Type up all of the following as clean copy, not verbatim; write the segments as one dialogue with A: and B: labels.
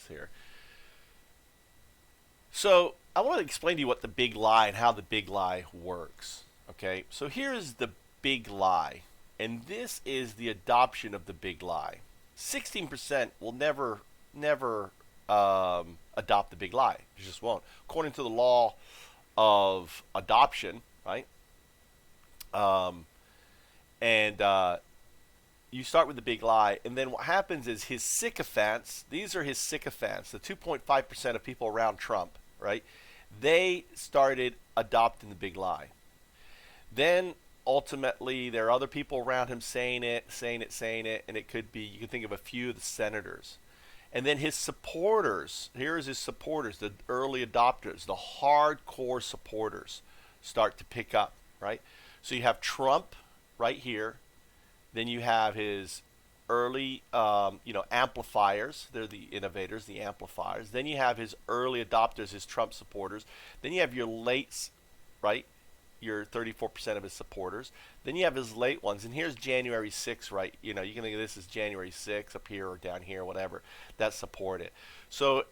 A: here. So I want to explain to you what the big lie and how the big lie works. Okay, so here's the big lie, and this is the adoption of the big lie. 16% will never adopt the big lie. You just won't. According to the law of adoption, right? Um, and You start with the big lie, and then what happens is his sycophants, these are his sycophants, the 2.5% of people around Trump, right? They started adopting the big lie. Then ultimately there are other people around him saying it, and it could be, you can think of a few of the senators. And then his supporters, here's his supporters, the early adopters, the hardcore supporters start to pick up, right? So you have Trump right here. Then you have his early, amplifiers. They're the innovators, the amplifiers. Then you have his early adopters, his Trump supporters. Then you have your late, right? Your 34% of his supporters. Then you have his late ones. And here's January 6th, right? You know, you can think of this as January 6th up here or down here, whatever, that support it. So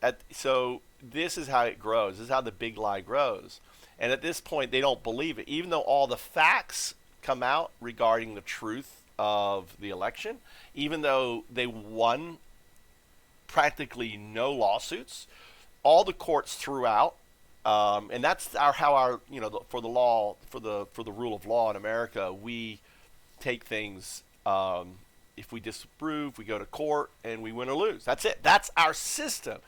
A: this is how it grows. This is how the big lie grows. And at this point, they don't believe it. Even though all the facts come out regarding the truth of the election, even though they won practically no lawsuits, all the courts threw out, and that's how our for the law for the rule of law in America, we take things. If we disapprove, we go to court and we win or lose. That's it. That's our system.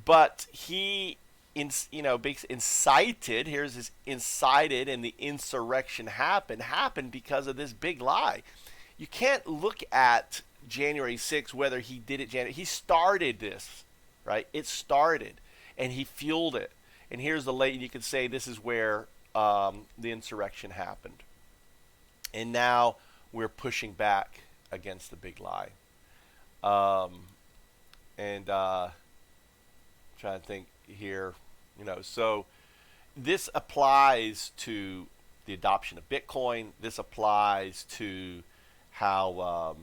A: But he incited, here's his incited, and the insurrection happened because of this big lie. You can't look at January 6th, whether he did it he started this, right? It started, and he fueled it. And here's the late, you could say this is where the insurrection happened. And now we're pushing back against the big lie. Trying to think here, so this applies to the adoption of Bitcoin. This applies to how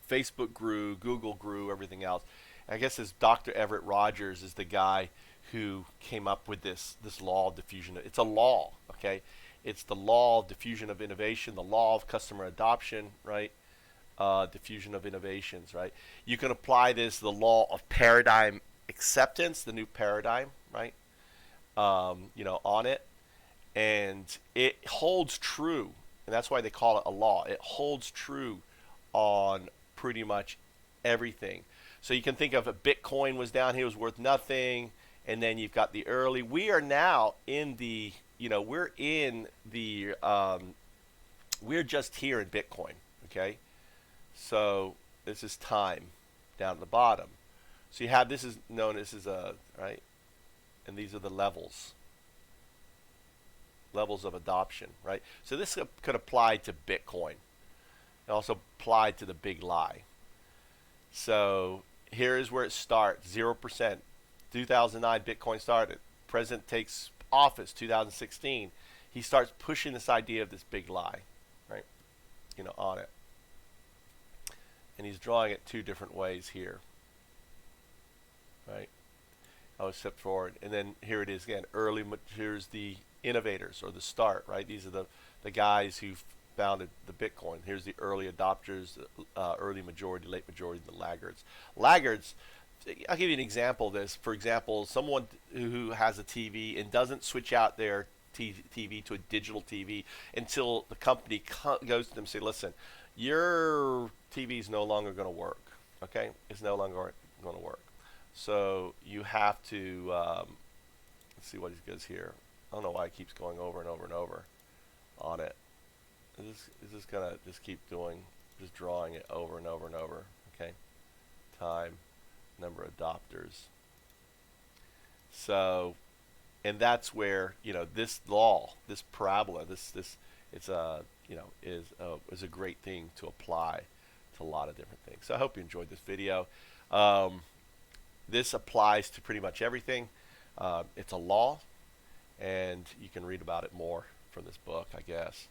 A: Facebook grew, Google grew, everything else. I guess as Dr. Everett Rogers is the guy who came up with this law of diffusion. It's a law, okay? It's the law of diffusion of innovation, the law of customer adoption, right? Diffusion of innovations, right? You can apply this, the law of paradigm acceptance, the new paradigm, right? On it. And it holds true. And that's why they call it a law. It holds true on pretty much everything. So you can think of a Bitcoin was down here, was worth nothing. And then you've got the early. We are now in the, we're just here in Bitcoin, okay? So this is time down at the bottom. So you have, this is known as right? And these are the levels of adoption, right? So this could apply to Bitcoin. It also applied to the big lie. So here is where it starts, 0%. 2009, Bitcoin started. President takes office, 2016. He starts pushing this idea of this big lie, right? On it. And he's drawing it two different ways here, right? I'll step forward, and then here it is again. Here's the innovators, or the start, right? These are the guys who founded the Bitcoin. Here's the early adopters, early majority, late majority, the laggards. Laggards, I'll give you an example of this. For example, someone who has a TV and doesn't switch out their TV to a digital TV until the company goes to them and say, listen, your TV is no longer going to work, okay? It's no longer going to work. So you have to, let's see what he goes here. I don't know why it keeps going over and over and over on it. Is this going to just keep doing, just drawing it over and over and over, okay? Time, number of adopters. So, and that's where, this law, this parabola, is a great thing to apply to a lot of different things. So I hope you enjoyed this video. This applies to pretty much everything. It's a law, and you can read about it more from this book, I guess.